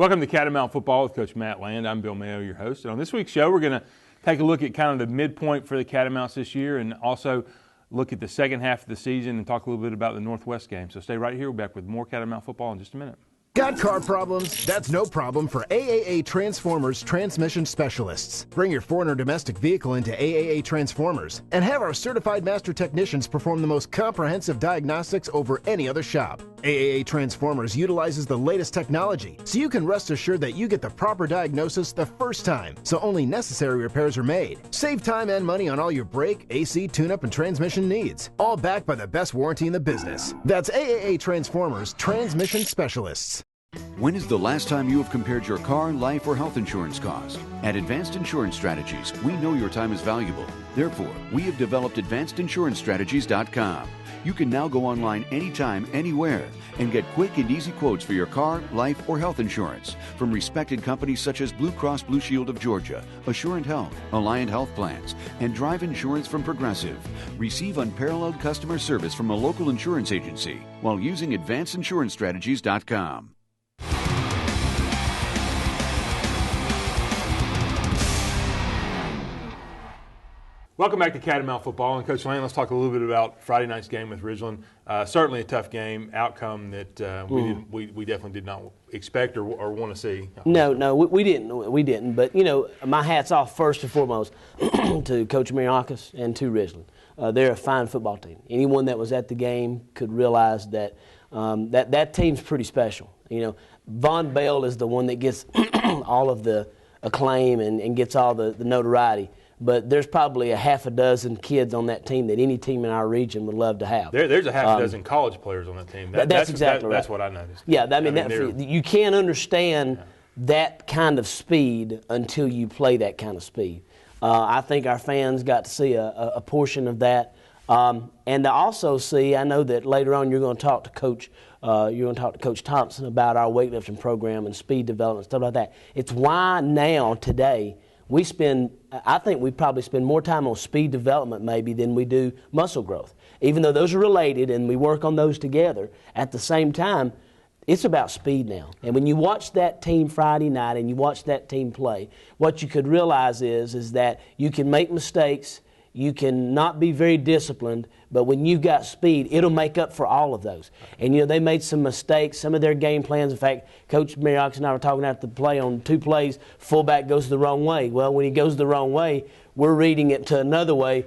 Welcome to Catamount Football with Coach Matt Land. I'm Bill MAYO, your host. And on this week's show, we're going to take a look at kind of the midpoint for the Catamounts this year and also look at the second half of the season and talk a little bit about the Northwest game. So stay right here. We're back with more Catamount Football in just a minute. Got car problems? That's no problem for AAA Transformers Transmission Specialists. Bring your foreign or domestic vehicle into AAA Transformers and have our certified master technicians perform the most comprehensive diagnostics over any other shop. AAA Transformers utilizes the latest technology, so you can rest assured that you get the proper diagnosis the first time, so only necessary repairs are made. Save time and money on all your brake, AC, tune-up, and transmission needs, all backed by the best warranty in the business. That's AAA Transformers Transmission Specialists. When is the last time you have compared your car, life, or health insurance cost? At Advanced Insurance Strategies, we know your time is valuable. Therefore, we have developed AdvancedInsuranceStrategies.com. You can now go online anytime, anywhere, and get quick and easy quotes for your car, life, or health insurance from respected companies such as Blue Cross Blue Shield of Georgia, Assurant Health, Alliant Health Plans, and Drive Insurance from Progressive. Receive unparalleled customer service from a local insurance agency while using AdvancedInsuranceStrategies.com. Welcome back to Catamount Football. And Coach Land, let's talk a little bit about Friday night's game with Ridgeland. Certainly a tough game, outcome that we definitely did not expect or want to see. No, we didn't. But, you know, my hat's off first and foremost to Coach Mariakis and to Ridgeland. They're a fine football team. Anyone that was at the game could realize that that team's pretty special. You know, Von Bell is the one that gets all of the acclaim and gets all the notoriety. But there's probably a half a dozen kids on that team that any team in our region would love to have. There's a half a dozen college players on that team. That's exactly right. That's what I noticed. Yeah, I mean you can't understand that kind of speed until you play that kind of speed. I think our fans got to see a portion of that, and to also see. I know that later on you're going to talk to Coach Thompson about our weightlifting program and speed development, stuff like that. It's why now today. I think we probably spend more time on speed development maybe than we do muscle growth. Even though those are related and we work on those together, at the same time, it's about speed now. And when you watch that team Friday night and you watch that team play, what you could realize is that you can make mistakes, you can not be very disciplined, but when you've got speed, it'll make up for all of those. And, you know, they made some mistakes, some of their game plans. In fact, Coach Mariakis and I were talking after the play on 2 plays, fullback goes the wrong way. Well, when he goes the wrong way, we're reading it to another way.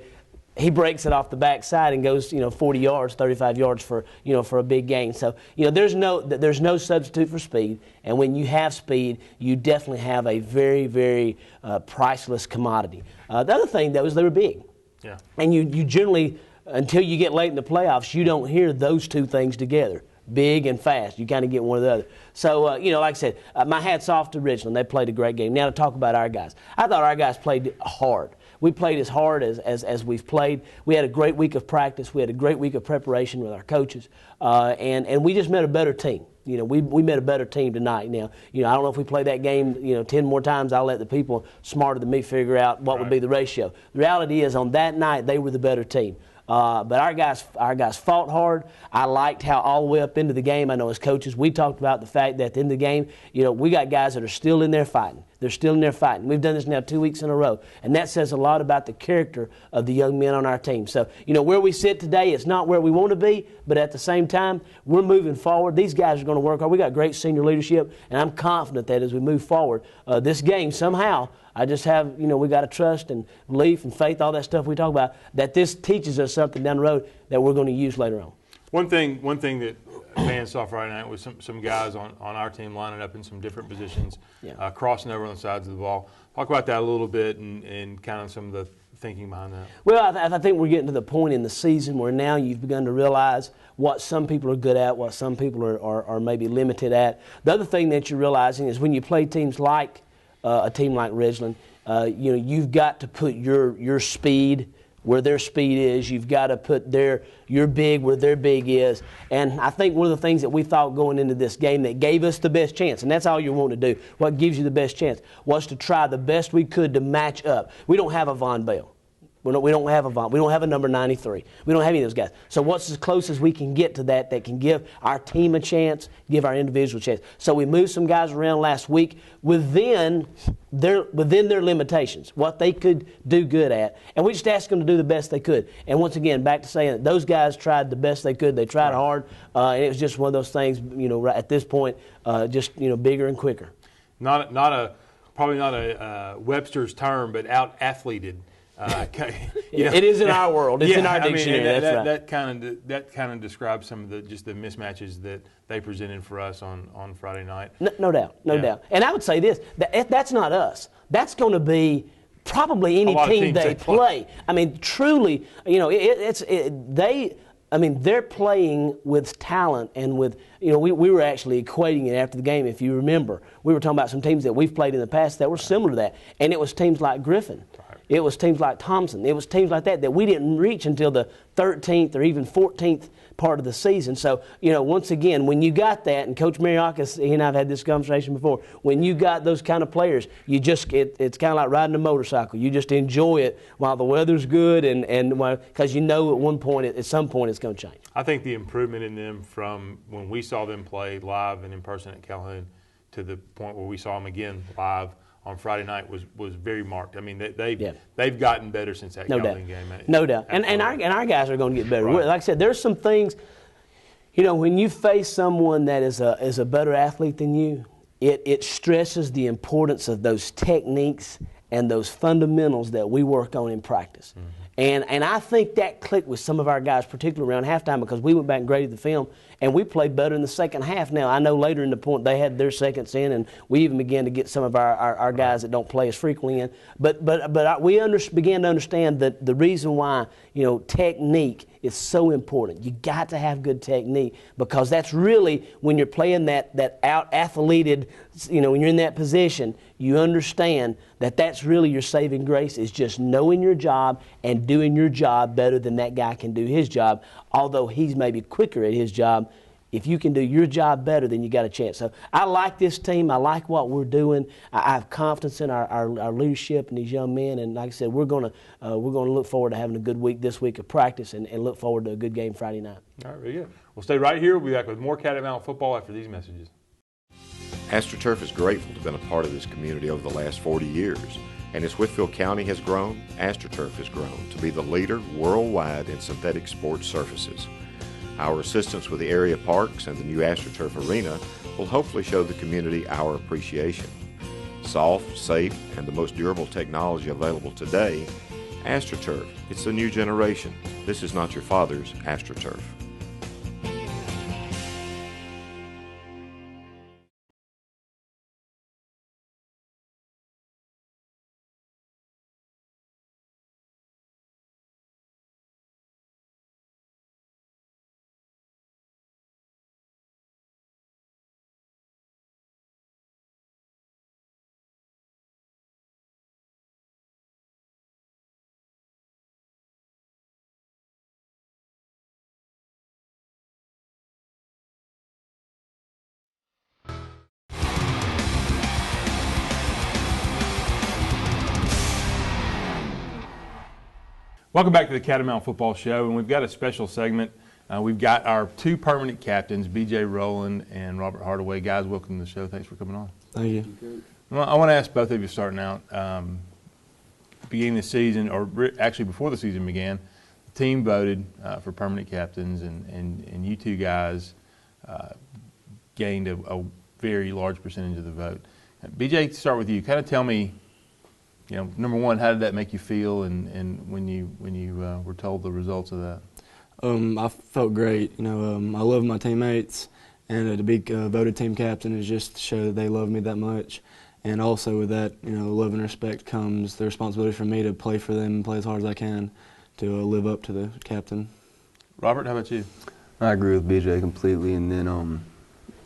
He breaks it off the backside and goes, 40 yards, 35 yards for a big gain. So, there's no substitute for speed. And when you have speed, you definitely have a very, very priceless commodity. The other thing, though, is they were big. Yeah. And you generally, until you get late in the playoffs, you don't hear those two things together, big and fast. You kind of get one or the other. So, like I said, my hat's off to Ridgeland. They played a great game. Now to talk about our guys. I thought our guys played hard. We played as hard as we've played. We had a great week of practice. We had a great week of preparation with our coaches. And we just met a better team. We met a better team tonight. Now, I don't know if we play that game, 10 more times. I'll let the people smarter than me figure out what would be the ratio. The reality is, on that night, they were the better team. But our guys fought hard. I liked how all the way up into the game, I know as coaches, we talked about the fact that at the end of the game, we got guys that are still in there fighting. They're still in there fighting. We've done this now 2 weeks in a row. And that says a lot about the character of the young men on our team. So, where we sit today, it's not where we want to be, but at the same time, we're moving forward. These guys are going to work hard. We got great senior leadership, and I'm confident that as we move forward, this game somehow, I just have, we got to trust and belief and faith, all that stuff we talk about, that this teaches us something down the road that we're going to use later on. One thing that fans saw Friday night was some guys on our team lining up in some different positions, crossing over on the sides of the ball. Talk about that a little bit and kind of some of the thinking behind that. Well, I think we're getting to the point in the season where now you've begun to realize what some people are good at, what some people are maybe limited at. The other thing that you're realizing is when you play teams like a team like Ridgeland, you've got to put your speed where their speed is. You've got to put your big where their big is. And I think one of the things that we thought going into this game that gave us the best chance, and that's all you want to do, what gives you the best chance, was to try the best we could to match up. We don't have a Von Bell. We don't have a Vaughn. We don't have a number 93. We don't have any of those guys. So what's as close as we can get to that can give our team a chance, give our individual a chance. So we moved some guys around last week within their limitations, what they could do good at, and we just asked them to do the best they could. And once again, back to saying that those guys tried the best they could. They tried hard, and it was just one of those things. Right at this point, just bigger and quicker. Probably not a Webster's term, but out-athleted. It is in our world. It's in our dictionary. That's right. That kind of describes some of the mismatches that they presented for us on Friday night. No doubt. And I would say this: that's not us. That's going to be probably any team they play. I mean, truly, they're playing with talent and with, we were actually equating it after the game, if you remember. We were talking about some teams that we've played in the past that were similar to that. And it was teams like Griffin. It was teams like Thompson. It was teams like that we didn't reach until the 13th or even 14th part of the season. So, once again, when you got that, and Coach Mariakis, he and I have had this conversation before, when you got those kind of players, it's kind of like riding a motorcycle. You just enjoy it while the weather's good and because at some point it's going to change. I think the improvement in them from when we saw them play live and in person at Calhoun to the point where we saw them again live on Friday night was very marked. I mean, they've gotten better since that Calhoun game. No doubt. And our guys are going to get better. Right. Like I said, there's some things, when you face someone that is a better athlete than you, it stresses the importance of those techniques and those fundamentals that we work on in practice. Mm-hmm. And I think that clicked with some of our guys, particularly around halftime, because we went back and graded the film, and we played better in the second half. Now, I know later in the point they had their seconds in, and we even began to get some of our guys that don't play as frequently in. But we began to understand that the reason why, technique is so important. You got to have good technique, because that's really when you're playing that out-athleted, when you're in that position, you understand that that's really your saving grace, is just knowing your job and doing your job better than that guy can do his job, although he's maybe quicker at his job. If you can do your job better, then you got a chance. So I like this team. I like what we're doing. I have confidence in our leadership and these young men. And like I said, we're going to look forward to having a good week this week of practice and look forward to a good game Friday night. All right, very good. We'll stay right here. We'll be back with more Catamount football after these messages. AstroTurf is grateful to have been a part of this community over the last 40 years. And as Whitfield County has grown, AstroTurf has grown to be the leader worldwide in synthetic sports surfaces. Our assistance with the area parks and the new AstroTurf arena will hopefully show the community our appreciation. Soft, safe, and the most durable technology available today, AstroTurf, it's the new generation. This is not your father's AstroTurf. Welcome back to the Catamount Football Show, and we've got a special segment. We've got our two permanent captains, B.J. Rowland and Robert Hardaway. Guys, welcome to the show. Thanks for coming on. Thank you. Well, I want to ask both of you starting out, beginning the season, or actually before the season began, the team voted for permanent captains, and you two guys gained a very large percentage of the vote. B.J., to start with you, kind of tell me, number one, how did that make you feel, and when you were told the results of that? I felt great. I love my teammates, and to be voted team captain is just to show that they love me that much. And also with that, love and respect comes the responsibility for me to play for them and play as hard as I can to live up to the captain. Robert, how about you? I agree with BJ completely, and then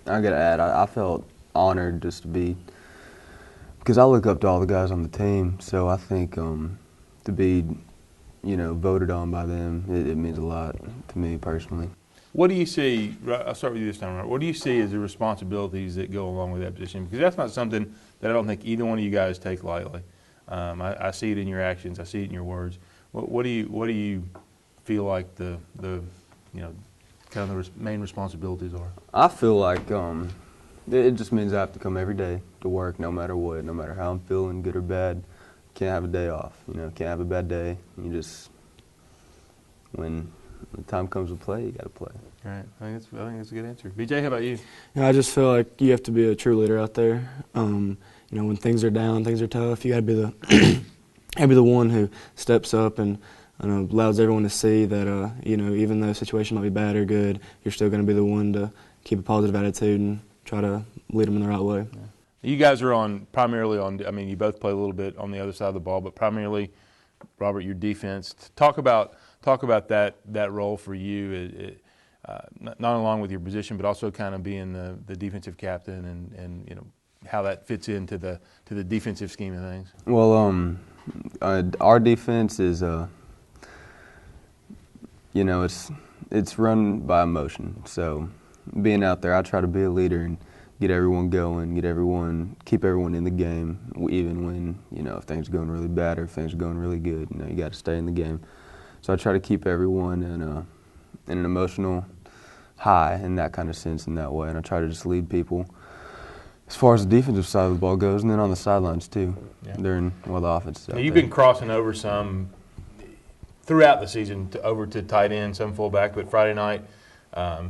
I got to add, I felt honored just to be, because I look up to all the guys on the team, so I think to be, voted on by them, it means a lot to me personally. What do you see, I'll start with you this time, Robert, what do you see as the responsibilities that go along with that position? Because that's not something that I don't think either one of you guys take lightly. I see it in your actions, I see it in your words. What do you feel like the kind of the main responsibilities are? I feel like it just means I have to come every day to work, no matter what, no matter how I'm feeling, good or bad. Can't have a day off. Can't have a bad day. You just, when the time comes to play, you got to play. Right. I think that's a good answer. BJ, how about you? I just feel like you have to be a true leader out there. When things are down, things are tough, you got to be the one who steps up and allows everyone to see that even though the situation might be bad or good, you're still going to be the one to keep a positive attitude and try to lead them in the right way. Yeah. You guys are primarily on. I mean, you both play a little bit on the other side of the ball, but primarily, Robert, your defense. Talk about that role for you. Not along with your position, but also kind of being the defensive captain and how that fits into the defensive scheme of things. Well, our defense is it's run by emotion. So being out there, I try to be a leader and get everyone going, keep everyone in the game, even when if things are going really bad or if things are going really good. You got to stay in the game. So I try to keep everyone in an emotional high in that kind of sense, in that way, and I try to just lead people as far as the defensive side of the ball goes, and then on the sidelines too, during the offense. Now, you've been crossing over some throughout the season over to tight end, some fullback, but Friday night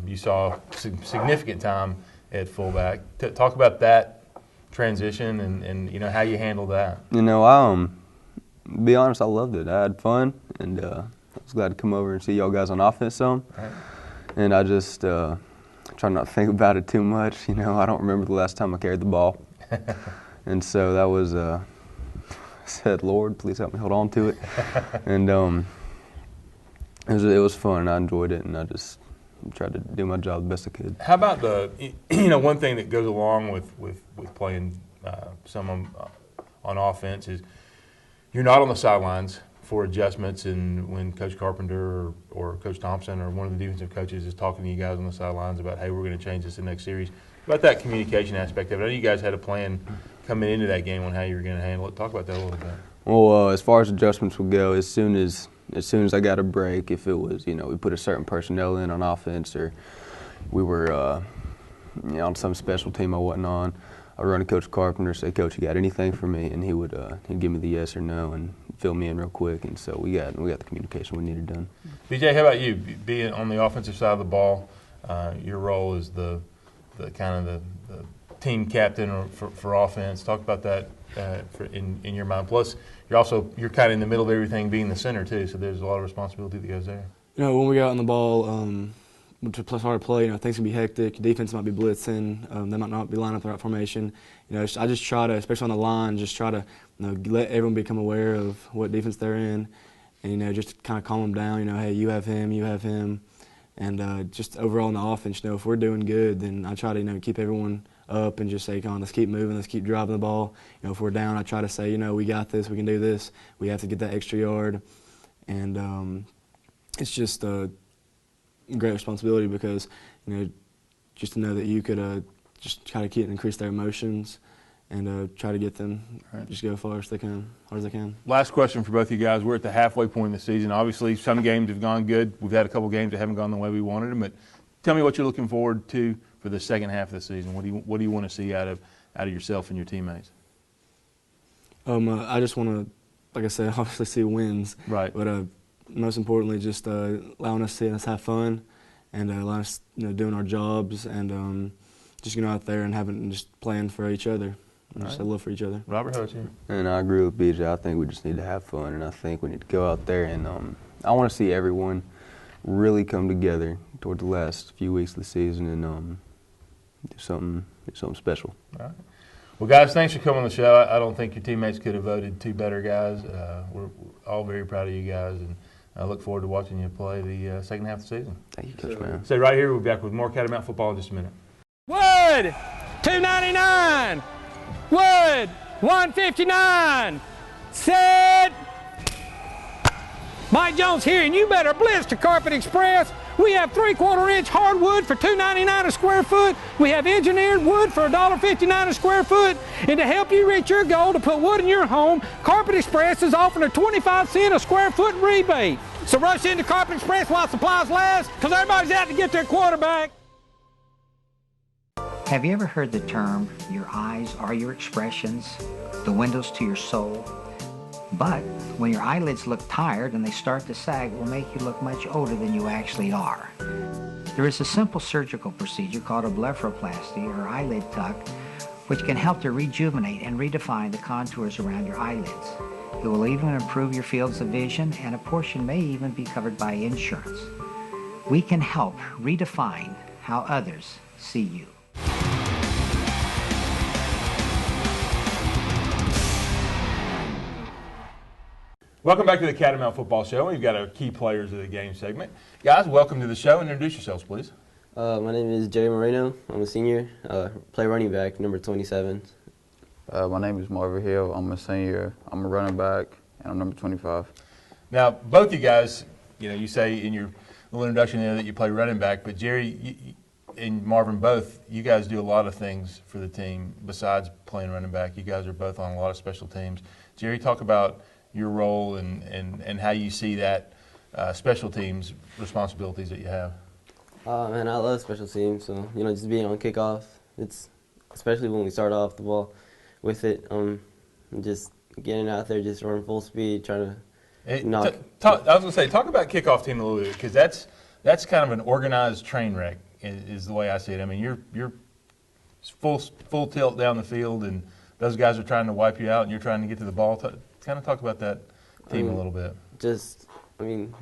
you saw significant time at fullback. Talk about that transition and how you handled that. To be honest, I loved it. I had fun, and I was glad to come over and see y'all guys on offense some. Right. And I just try not to think about it too much. I don't remember the last time I carried the ball. And so that was, I said, Lord, please help me hold on to it. And it was fun. I enjoyed it, and I just tried to do my job the best I could. How about one thing that goes along with playing some on offense is you're not on the sidelines for adjustments, and when Coach Carpenter or Coach Thompson or one of the defensive coaches is talking to you guys on the sidelines about, hey, we're going to change this in the next series, about that communication aspect of it. I know you guys had a plan coming into that game on how you were going to handle it. Talk about that a little bit. Well, as far as adjustments would go, as soon as I got a break, if it was, we put a certain personnel in on offense, or we were on some special team I wasn't on, I'd run to Coach Carpenter, say, Coach, you got anything for me? And he'd give me the yes or no and fill me in real quick. And so we got the communication we needed done. BJ, how about you? Being on the offensive side of the ball, your role is the kind of the team captain for offense. Talk about that in your mind. Plus, you're kind of in the middle of everything, being the center too. So there's a lot of responsibility that goes there. When we got on the ball, to start to play, things can be hectic. Defense might be blitzing. They might not be lining up the right formation. I just try to, especially on the line, just try to let everyone become aware of what defense they're in, and just kind of calm them down. Hey, you have him, and just overall in the offense, if we're doing good, then I try to keep everyone up and just say, come on, let's keep moving, let's keep driving the ball. If we're down, I try to say, we got this, we can do this. We have to get that extra yard, and it's just a great responsibility because just to know that you could just try to increase their emotions and try to get them just go far as they can, hard as they can. Last question for both of you guys. We're at the halfway point in the season. Obviously, some games have gone good. We've had a couple games that haven't gone the way we wanted them. But tell me what you're looking forward to for the second half of the season. What do you want to see out of yourself and your teammates? I just want to, like I said, obviously see wins. Right. But most importantly, just allowing us to see us have fun and allowing us doing our jobs and just getting out there and just playing for each other. Just a love for each other. Robert, how about you? And I agree with BJ. I think we just need to have fun, and I think we need to go out there and I want to see everyone really come together toward the last few weeks of the season and do something special. All right. Well, guys, thanks for coming on the show. I don't think your teammates could have voted two better guys. We're all very proud of you guys, and I look forward to watching you play the second half of the season. Thank you, Coach Man. Stay right here. We'll be back with more Catamount football in just a minute. Wood, $2.99. Wood, $1.59. Set. Mike Jones here, and you better blitz to Carpet Express. We have 3/4-inch hardwood for $2.99 a square foot. We have engineered wood for $1.59 a square foot. And to help you reach your goal to put wood in your home, Carpet Express is offering a 25-cent a square foot rebate. So rush into Carpet Express while supplies last, because everybody's out to get their quarterback. Have you ever heard the term, your eyes are your expressions, the windows to your soul? But when your eyelids look tired and they start to sag, it will make you look much older than you actually are. There is a simple surgical procedure called a blepharoplasty or eyelid tuck, which can help to rejuvenate and redefine the contours around your eyelids. It will even improve your fields of vision, and a portion may even be covered by insurance. We can help redefine how others see you. Welcome back to the Catamount Football Show. We've got our key players of the game segment. Guys, welcome to the show. Introduce yourselves, please. My name is Jerry Moreno. I'm a senior. Play running back, number 27. My name is Marvin Hill. I'm a senior. I'm a running back, and I'm number 25. Now, both you guys, you say in your little introduction there that you play running back, but Jerry and Marvin, both, you guys do a lot of things for the team besides playing running back. You guys are both on a lot of special teams. Jerry, talk about your role and how you see that special teams responsibilities that you have. Man, I love special teams. So, just being on kickoff, it's especially when we start off the ball with it, just getting out there, just running full speed, trying to knock. I was going to say, talk about kickoff team a little bit, because that's kind of an organized train wreck is the way I see it. I mean, you're full tilt down the field, and those guys are trying to wipe you out, and you're trying to get to the ball. Kind of talk about that team a little bit.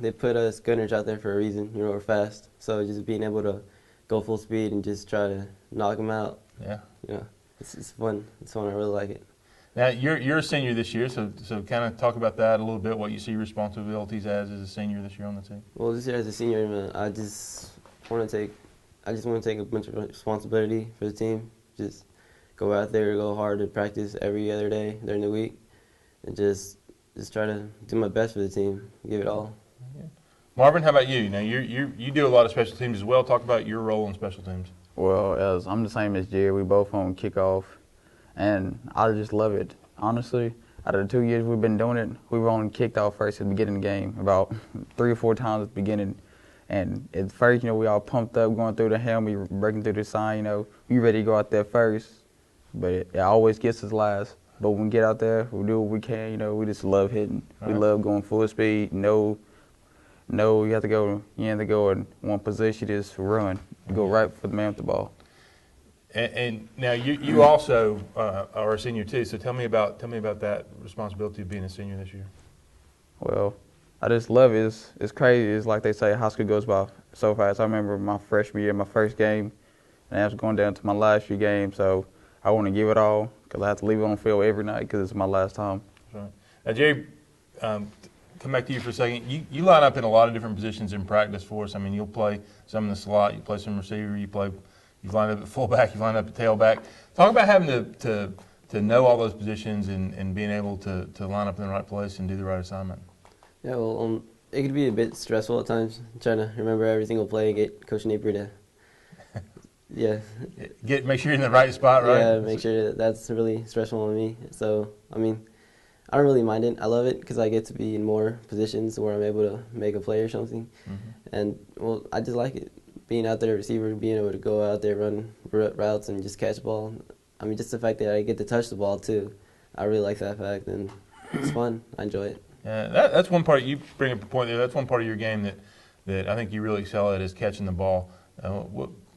They put us gunners out there for a reason. We're fast. So just being able to go full speed and just try to knock them out. Yeah. It's fun. It's fun. I really like it. Now, you're a senior this year, so kind of talk about that a little bit, what you see responsibilities as a senior this year on the team. Well, this year as a senior, man, I just want to take a bunch of responsibility for the team. Just go out there, go hard to practice every other day during the week. And just try to do my best for the team, give it all. Marvin, how about you? Now you do a lot of special teams as well. Talk about your role in special teams. Well, as I'm the same as Jerry, we both on kickoff, and I just love it. Honestly, out of the 2 years we've been doing it, we were on kicked off first at the beginning of the game, about 3 or 4 times at the beginning. And at first, we all pumped up, going through the helmet, breaking through the sign, we ready to go out there first, but it always gets us last. But when we get out there, we do what we can. We just love hitting. We love going full speed. No, you have to go in one position, just run. Go right for the man with the ball. And now you also are a senior too. So tell me about that responsibility of being a senior this year. Well, I just love it. It's crazy. It's like they say, high school goes by so fast. I remember my freshman year, my first game, and I was going down to my last few games. So I want to give it all, because I have to leave it on field every night because it's my last time. That's right. Now, Jerry, come back to you for a second. You line up in a lot of different positions in practice for us. I mean, you'll play some in the slot, you play some receiver, you've lined up at fullback, you've lined up at tailback. Talk about having to know all those positions and being able to line up in the right place and do the right assignment. Yeah, well, it could be a bit stressful at times, trying to remember every single play and get Coach Napier to make sure you're in the right spot, right? Yeah, make sure that's really stressful on me. So, I don't really mind it. I love it because I get to be in more positions where I'm able to make a play or something. Mm-hmm. And, well, I just like it. Being out there, receiver, being able to go out there, run routes and just catch the ball. Just the fact that I get to touch the ball, too. I really like that fact, and it's fun. I enjoy it. Yeah, that's one part. You bring up a point there. That's one part of your game that I think you really excel at is catching the ball.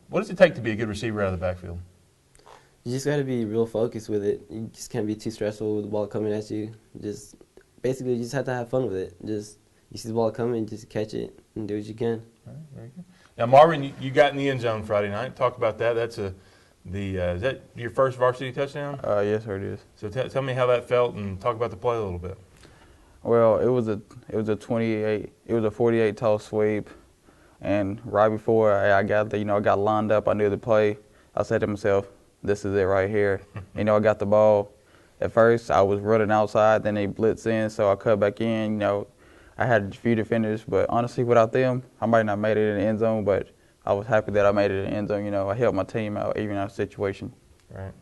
What does it take to be a good receiver out of the backfield? You just got to be real focused with it. You just can't be too stressful with the ball coming at you. Basically, you just have to have fun with it. You see the ball coming, just catch it and do what you can. All right, very good. Now, Marvin, you got in the end zone Friday night. Talk about that. Is that your first varsity touchdown? Yes, sir, it is. So tell me how that felt and talk about the play a little bit. Well, it was a 48 toss sweep. And right before I got there, I got lined up. I knew the play. I said to myself, this is it right here. I got the ball. At first, I was running outside. Then they blitzed in, so I cut back in. I I had a few defenders, but honestly, without them, I might not made it in the end zone, but I was happy that I made it in the end zone. You know, I helped my team out, even out of the situation. Right.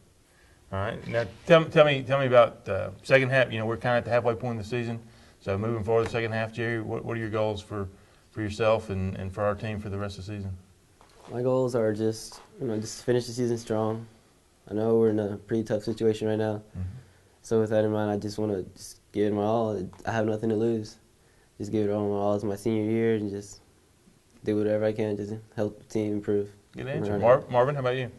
All right. Now, tell me about the second half. You know, we're kind of at the halfway point of the season. So moving forward, the second half, Jerry, what are your goals for yourself and for our team for the rest of the season? My goals are just finish the season strong. I know we're in a pretty tough situation right now. Mm-hmm. So with that in mind, I just want to just give it my all. I have nothing to lose. Just give it all my all. It's my senior year and just do whatever I can just to help the team improve. Good answer. Marvin, how about you?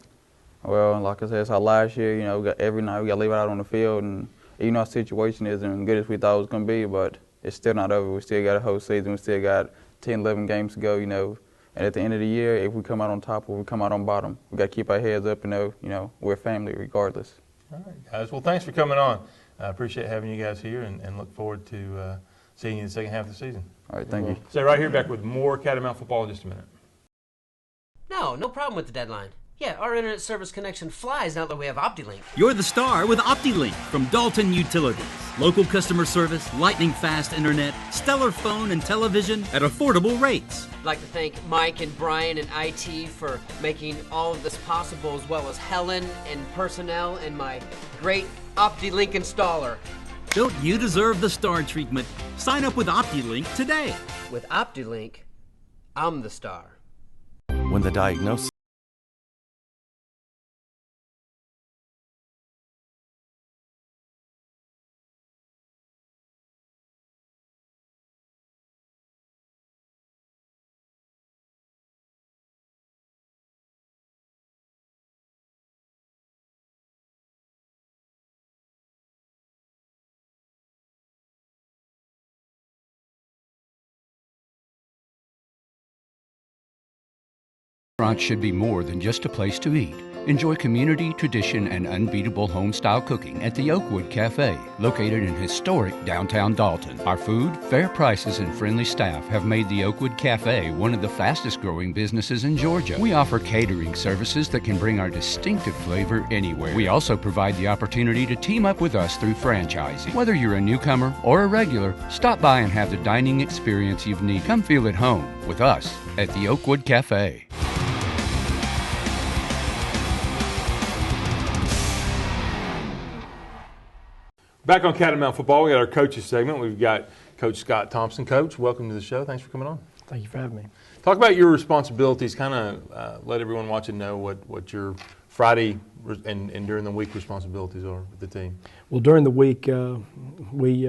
Well, like I said, it's our last year. You know, every night we got to leave it out on the field, and even though our situation isn't good as we thought it was going to be, but it's still not over. We still got a whole season. We still got 10, 11 games to go, you know. And at the end of the year, if we come out on top or we come out on bottom, we got to keep our heads up and know, you know, we're family regardless. All right, guys. Well, thanks for coming on. I appreciate having you guys here and look forward to seeing you in the second half of the season. All right, thank you. Stay right here, back with more Catamount football in just a minute. No problem with the deadline. Yeah, our internet service connection flies now that we have OptiLink. You're the star with OptiLink from Dalton Utilities. Local customer service, lightning fast internet, stellar phone and television at affordable rates. I'd like to thank Mike and Brian and IT for making all of this possible, as well as Helen and personnel and my great OptiLink installer. Don't you deserve the star treatment? Sign up with OptiLink today. With OptiLink, I'm the star. When the diagnosis Restaurant should be more than just a place to eat. Enjoy community, tradition, and unbeatable home-style cooking at the Oakwood Cafe, located in historic downtown Dalton. Our food, fair prices, and friendly staff have made the Oakwood Cafe one of the fastest-growing businesses in Georgia. We offer catering services that can bring our distinctive flavor anywhere. We also provide the opportunity to team up with us through franchising. Whether you're a newcomer or a regular, stop by and have the dining experience you've needed. Come feel at home with us at the Oakwood Cafe. Back on Catamount football, we got our coaches segment. We've got Coach Scott Thompson. Coach, welcome to the show. Thanks for coming on. Thank you for having me. Talk about your responsibilities. Kind of let everyone watching know what your Friday and during the week responsibilities are with the team. Well, during the week, we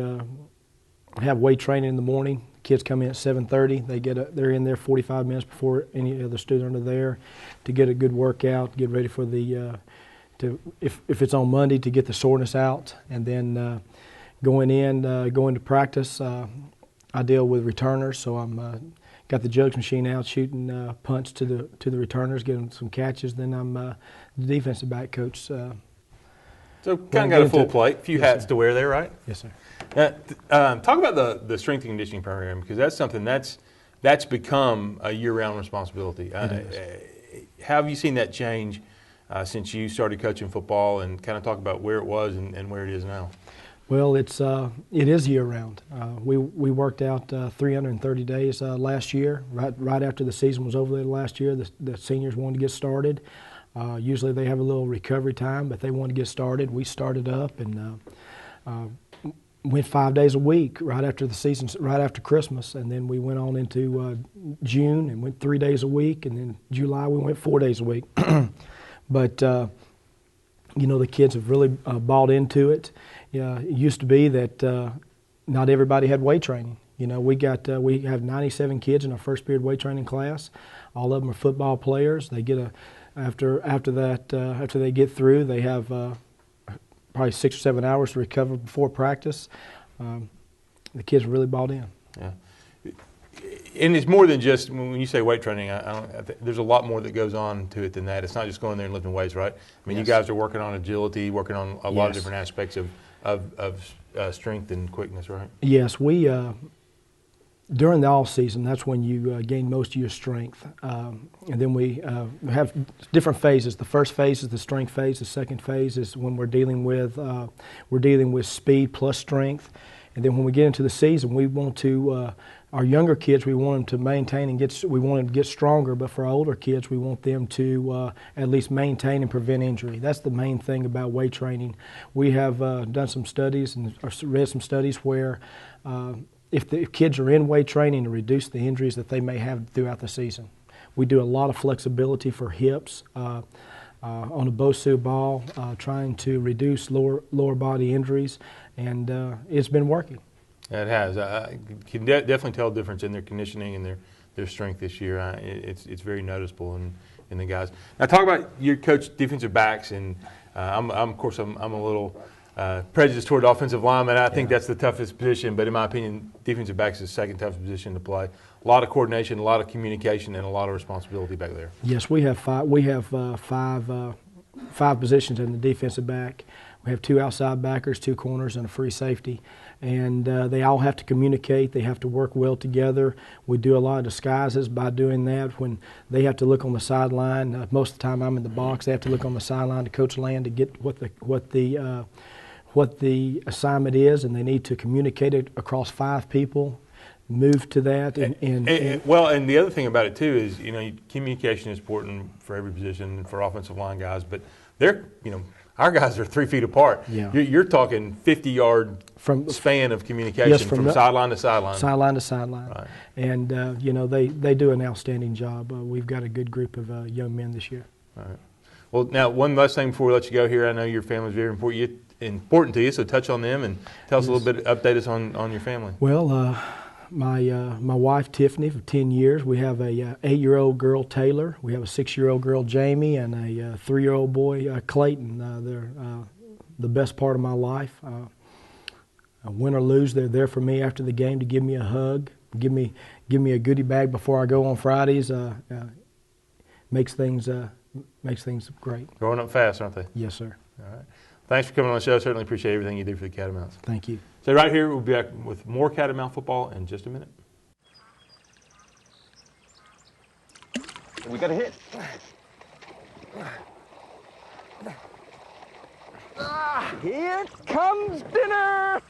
have weight training in the morning. Kids come in at 7:30. They're in there 45 minutes before any other student are there to get a good workout, get ready for the if it's on Monday, to get the soreness out, and then going to practice. I deal with returners, so I'm got the jugs machine out, shooting punts to the returners, getting some catches. Then I'm the defensive back coach. So kind of got a full plate, a few hats to wear there, right? Yes, sir. Talk about the strength and conditioning program, because that's something that's become a year-round responsibility. How have you seen that change since you started coaching football, and kind of talk about where it was and where it is now? Well, it is year-round. We worked out 330 days last year, right after the season was over there last year. The seniors wanted to get started. Usually they have a little recovery time, but they wanted to get started. We started up and went 5 days a week right after the season, right after Christmas, and then we went on into June and went 3 days a week, and then July we went 4 days a week. But the kids have really bought into it. It used to be that not everybody had weight training. We have 97 kids in our first period weight training class. All of them are football players. They get after they get through, they have probably 6 or 7 hours to recover before practice. The kids really bought in. Yeah. And it's more than just, when you say weight training, there's a lot more that goes on to it than that. It's not just going there and lifting weights, right? I mean, yes. You guys are working on agility, working on a lot of different aspects of strength and quickness, right? Yes, we during the off season, that's when you gain most of your strength, and then we have different phases. The first phase is the strength phase. The second phase is when we're dealing with speed plus strength. And then when we get into the season, we want to, our younger kids, we want them to maintain and we want them to get stronger, but for our older kids, we want them to at least maintain and prevent injury. That's the main thing about weight training. We have done some studies and read some studies where if the kids are in weight training to reduce the injuries that they may have throughout the season. We do a lot of flexibility for hips on a BOSU ball, trying to reduce lower body injuries, and it's been working. It has. I can definitely tell a difference in their conditioning and their strength this year. It's very noticeable in the guys. Now, talk about your coach defensive backs, and I'm a little prejudiced toward offensive linemen. I think that's the toughest position, but in my opinion, defensive backs is the second toughest position to play. A lot of coordination, a lot of communication, and a lot of responsibility back there. Yes, we have five positions in the defensive back. We have 2 outside backers, 2 corners, and a free safety. And they all have to communicate. They have to work well together. We do a lot of disguises by doing that. When they have to look on the sideline, most of the time I'm in the box, they have to look on the sideline to Coach Land to get what the assignment is, and they need to communicate it across 5 people. Move to that. And the other thing about it too is, communication is important for every position for offensive line guys, but our guys are 3 feet apart. Yeah. You're talking 50-yard span of communication from sideline to sideline. Sideline to sideline. Right. And, they do an outstanding job. We've got a good group of young men this year. All right. Well, now, one last thing before we let you go here. I know your family is very important to you, so touch on them and tell us a little bit, update us on your family. Well, my wife Tiffany for 10 years. We have a 8-year-old girl Taylor. We have a 6-year-old girl Jamie and a 3-year-old boy Clayton. They're the best part of my life. Win or lose, they're there for me after the game to give me a hug, give me a goodie bag before I go on Fridays. Makes things great. Growing up fast, aren't they? Yes, sir. All right. Thanks for coming on the show. Certainly appreciate everything you do for the Catamounts. Thank you. So right here, we'll be back with more Catamount football in just a minute. We got a hit. Here comes dinner!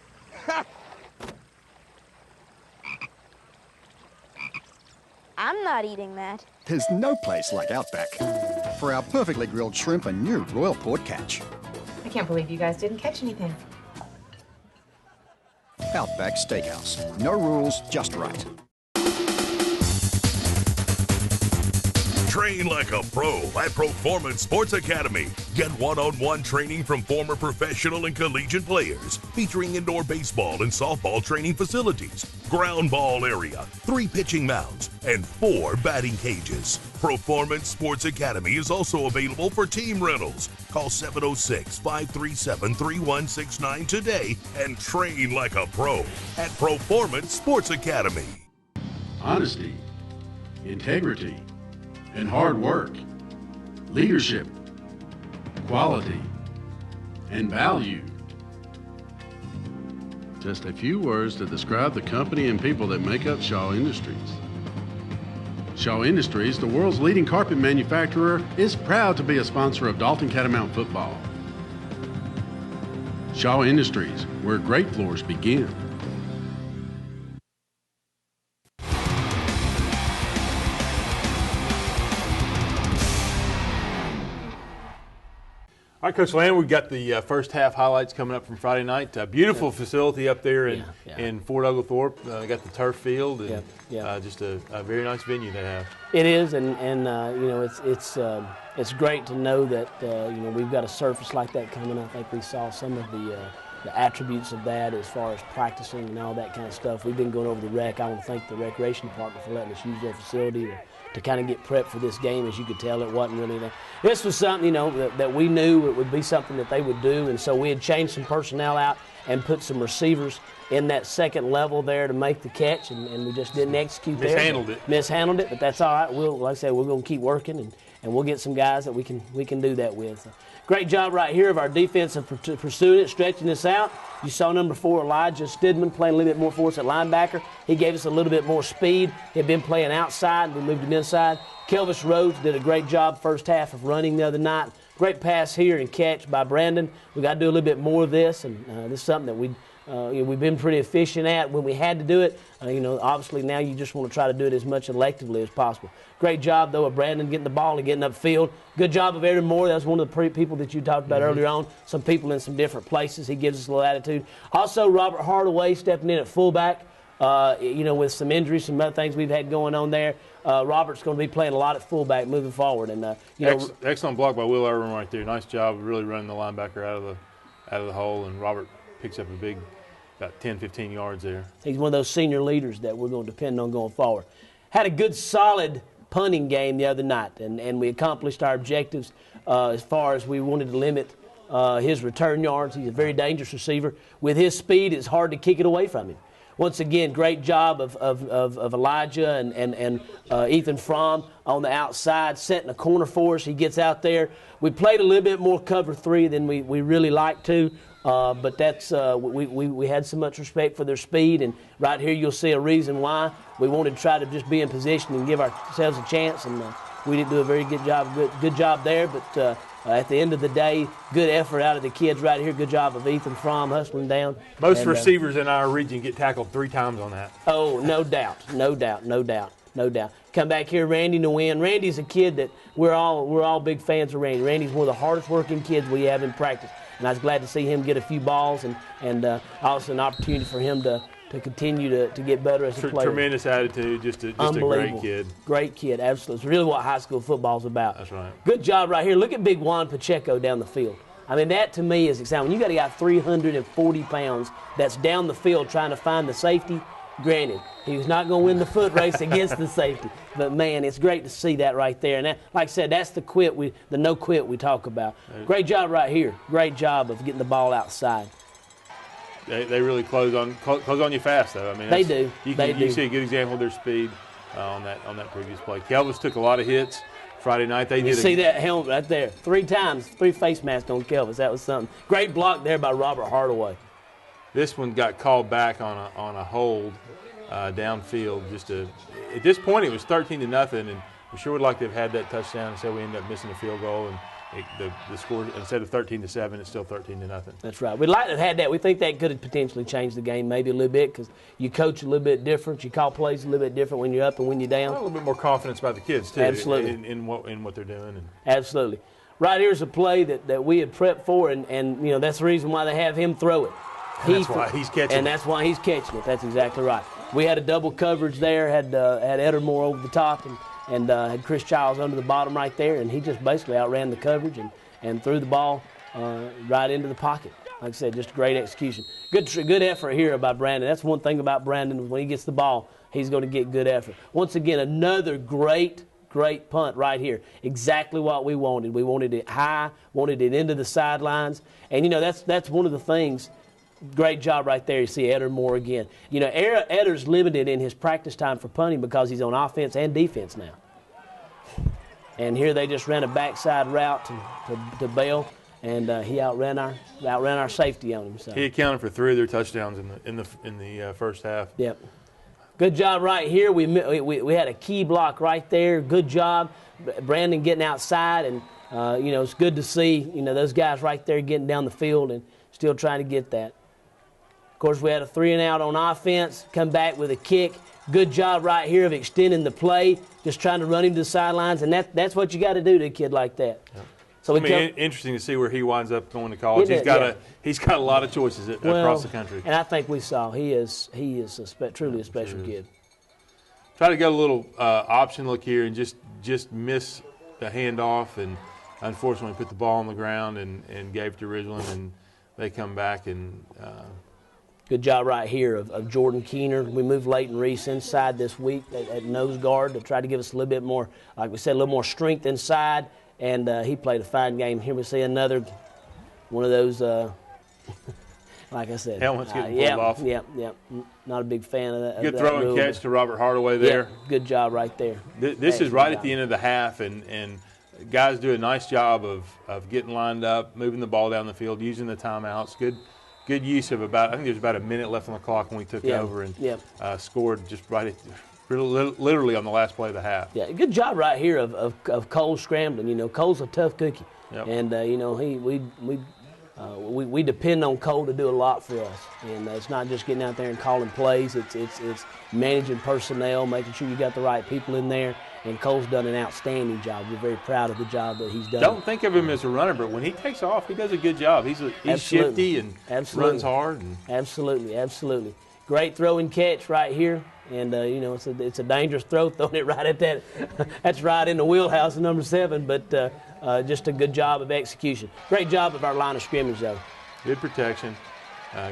I'm not eating that. There's no place like Outback for our perfectly grilled shrimp and new Royal Port Catch. I can't believe you guys didn't catch anything. Outback Steakhouse. No rules, just right. Train like a pro at Performance Sports Academy. Get one-on-one training from former professional and collegiate players, featuring indoor baseball and softball training facilities, ground ball area, 3 pitching mounds, and 4 batting cages. Performance Sports Academy is also available for team rentals. Call 706-537-3169 today and train like a pro at Performance Sports Academy. Honesty, integrity, and hard work, leadership, quality, and value. Just a few words to describe the company and people that make up Shaw Industries. Shaw Industries, the world's leading carpet manufacturer, is proud to be a sponsor of Dalton Catamount football. Shaw Industries, where great floors begin. All right, Coach Land, we've got the first half highlights coming up from Friday night. Beautiful facility up there in Fort Oglethorpe. Got the turf field and just a very nice venue they have. It is, and it's great to know that we've got a surface like that coming. I think we saw some of the attributes of that as far as practicing and all that kind of stuff. We've been going over the rec. I want to thank the recreation department for letting us use their facility to kind of get prepped for this game. As you could tell, it wasn't really that. This was something, that we knew it would be something that they would do, and so we had changed some personnel out and put some receivers in that second level there to make the catch, and we just didn't execute there. Mishandled it, but that's all right. Like I said, we're going to keep working, and we'll get some guys that we can do that with. Great job right here of our defense of pursuing it, stretching this out. You saw number 4, Elijah Stidman, playing a little bit more for us at linebacker. He gave us a little bit more speed. He had been playing outside. We moved him inside. Kelvis Rhodes did a great job first half of running the other night. Great pass here and catch by Brandon. We got to do a little bit more of this, and this is something that we've been pretty efficient at when we had to do it. Obviously now you just want to try to do it as much electively as possible. Great job, though, of Brandon getting the ball and getting upfield. Good job of Aaron Moore. That was one of the people that you talked about earlier on. Some people in some different places. He gives us a little attitude. Also, Robert HARDAWAY stepping in at fullback. With some injuries, some other things we've had going on there. Robert's going to be playing a lot at fullback moving forward. And excellent block by Will Irwin right there. Nice job of really running the linebacker out of the hole, and Robert picks up a big, about 10, 15 yards there. He's one of those senior leaders that we're going to depend on going forward. Had a good, solid punting game the other night, and we accomplished our objectives as far as we wanted to limit his return yards. He's a very dangerous receiver. With his speed, it's hard to kick it away from him. Once again, great job of Elijah and Ethan Fromm on the outside, setting a corner for us. He gets out there. We played a little bit more cover 3 than we really like to, but that's we had so much respect for their speed. And right here you'll see a reason why. We wanted to try to just be in position and give ourselves a chance, and we didn't do a very good job there, but at the end of the day, good effort out of the kids right here. Good job of Ethan Fromm hustling down. Most receivers in our region get tackled 3 times on that. Oh, no doubt. Come back here, Randy Nguyen. Randy's a kid that we're all big fans of Randy. Randy's one of the hardest working kids we have in practice, and I was glad to see him get a few balls and also an opportunity for him to continue to get better as a player. Tremendous attitude, just a great kid. Great kid, absolutely. It's really what high school football is about. That's right. Good job right here. Look at big Juan Pacheco down the field. I mean, that to me is exciting. When you got a guy 340 pounds that's down the field trying to find the safety, granted, he was not going to win the foot race against the safety. But, man, it's great to see that right there. And that, like I said, that's the no quit we talk about. Great job right here. Great job of getting the ball outside. They really close on you fast, though. I mean, they do. You see a good example of their speed on that previous play. Kelvis took a lot of hits Friday night. You see that helmet right there. 3 times, 3 face masks on Kelvis. That was something. Great block there by Robert HARDAWAY. This one got called back on a hold downfield. At this point, it was 13-0, and we sure would like to have had that touchdown. Instead, we ended up missing a field goal, and the score, instead of 13-7, it's still 13-0. That's right. We'd like to have had that. We think that could have potentially changed the game maybe a little bit because you coach a little bit different. You call plays a little bit different when you're up and when you're down. A little bit more confidence about the kids, too. Absolutely. In what they're doing. Absolutely. Right here's a play that we had prepped for, and that's the reason why they have him throw it. That's why he's catching it. And that's why he's catching it. That's exactly right. We had a double coverage there, had Eder Moore over the top, and had Chris Childs under the bottom right there, and he just basically outran the coverage and threw the ball right into the pocket. Like I said, just a great execution. Good effort here by Brandon. That's one thing about Brandon. When he gets the ball, he's going to get good effort. Once again, another great punt right here. Exactly what we wanted. We wanted it high, wanted it into the sidelines. And, that's one of the things. Great job right there. You see Eder Moore again. Eder's limited in his practice time for punting because he's on offense and defense now. And here they just ran a backside route to Bell, and he outran our safety on him. So he accounted for 3 of their touchdowns in the first half. Yep. Good job right here. We had a key block right there. Good job, Brandon getting outside, and it's good to see those guys right there getting down the field and still trying to get that. Of course, we had a 3-and-out on offense. Come back with a kick. Good job right here of extending the play, just trying to run him to the sidelines, and that's what you got to do to a kid like that. Yeah. So interesting to see where he winds up going to college. He's got a lot of choices across the country. And I think we saw he is truly a special kid. Try to get a little option look here and just miss the handoff, and unfortunately put the ball on the ground and gave it to Ridgeland, and they come back and. Good job right here of Jordan Keener. We moved Leighton Reese inside this week at nose guard to try to give us a little bit more, like we said, a little more strength inside, and he played a fine game. Here we see another one of those, like I said. Helmets getting pulled off. Yep. Not a big fan of that. Good throw and catch to Robert HARDAWAY there. Yeah, good job right there. This is right at the end of the half, and guys do a nice job of getting lined up, moving the ball down the field, using the timeouts. Good use of I think there's about a minute left on the clock when we took over and scored just literally on the last play of the half. Yeah, good job right here of Cole scrambling. Cole's a tough cookie, and we we depend on Cole to do a lot for us, and it's not just getting out there and calling plays. It's managing personnel, making sure you got the right people in there. And Cole's done an outstanding job. We're very proud of the job that he's done. Don't think of him as a runner, but when he takes off, he does a good job. He's shifty and runs hard. Absolutely. Great throw and catch right here. And, it's a dangerous throw, throwing it right at that. That's right in the wheelhouse of number 7, but just a good job of execution. Great job of our line of scrimmage, though. Good protection.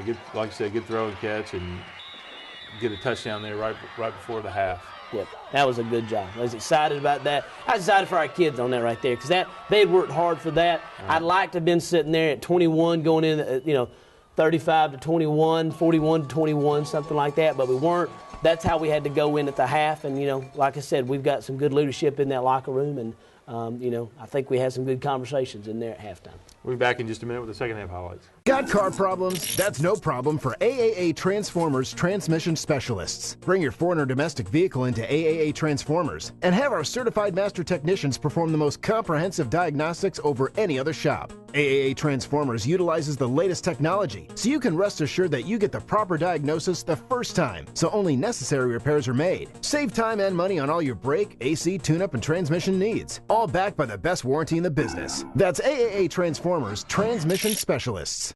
Good, like I said, good throw and catch, and get a touchdown there right before the half. Yep, that was a good job. I was excited about that. I was excited for our kids on that right there because they had worked hard for that. Right. I'd like to have been sitting there at 21 going in, 35 to 21, 41 to 21, something like that, but we weren't. That's how we had to go in at the half, and, like I said, we've got some good leadership in that locker room, and, I think we had some good conversations in there at halftime. We'll be back in just a minute with the second half highlights. Got car problems? That's no problem for AAA Transformers Transmission Specialists. Bring your foreign or domestic vehicle into AAA Transformers and have our certified master technicians perform the most comprehensive diagnostics over any other shop. AAA Transformers utilizes the latest technology, so you can rest assured that you get the proper diagnosis the first time, so only necessary repairs are made. Save time and money on all your brake, AC, tune-up, and transmission needs, all backed by the best warranty in the business. That's AAA Transformers Transmission Specialists.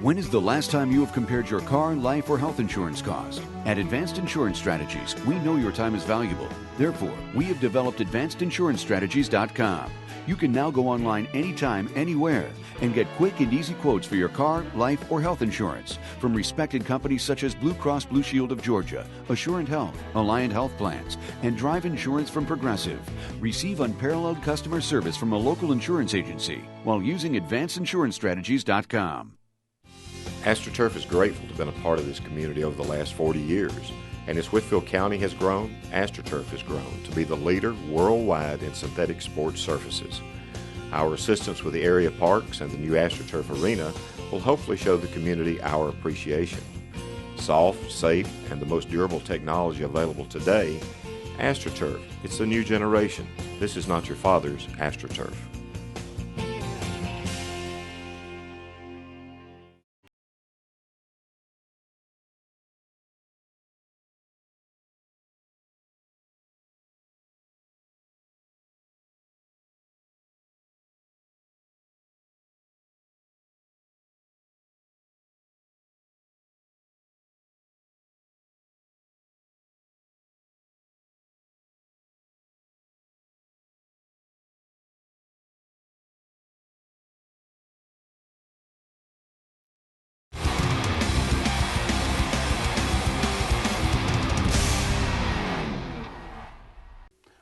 When is the last time you have compared your car, life, or health insurance cost? At Advanced Insurance Strategies, we know your time is valuable. Therefore, we have developed AdvancedInsuranceStrategies.com. You can now go online anytime, anywhere, and get quick and easy quotes for your car, life, or health insurance from respected companies such as Blue Cross Blue Shield of Georgia, Assurant Health, Alliant Health Plans, and Drive Insurance from Progressive. Receive unparalleled customer service from a local insurance agency while using AdvancedInsuranceStrategies.com. AstroTurf is grateful to have been a part of this community over the last 40 years. And as Whitfield County has grown, AstroTurf has grown to be the leader worldwide in synthetic sports surfaces. Our assistance with the area parks and the new AstroTurf arena will hopefully show the community our appreciation. Soft, safe, and the most durable technology available today, AstroTurf, it's the new generation. This is not your father's AstroTurf.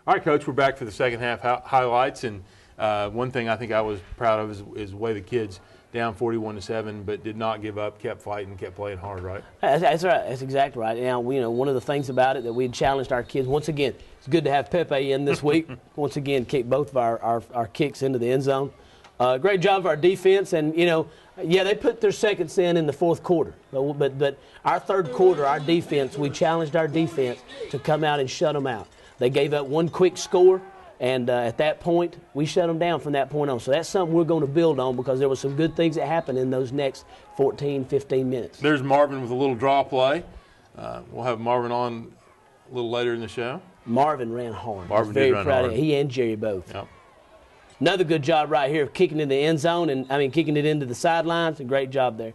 All right, Coach, we're back for the second half highlights, and one thing I think I was proud of is the way the kids down 41-7, but did not give up, kept fighting, kept playing hard, right? That's right. That's exactly right. Now, one of the things about it that we challenged our kids, once again, it's good to have Pepe in this week. Once again, kick both of our kicks into the end zone. Great job of our defense, and, they put their seconds in the fourth quarter. But our third quarter, our defense, we challenged our defense to come out and shut them out. They gave up one quick score, and at that point, we shut them down from that point on. So that's something we're going to build on because there were some good things that happened in those next 14, 15 minutes. There's Marvin with a little draw play. We'll have Marvin on a little later in the show. Marvin ran hard. Marvin very did run proud hard. of him. He and Jerry both. Yep. Another good job right here of kicking in the end zone and, kicking it into the sidelines. A great job there.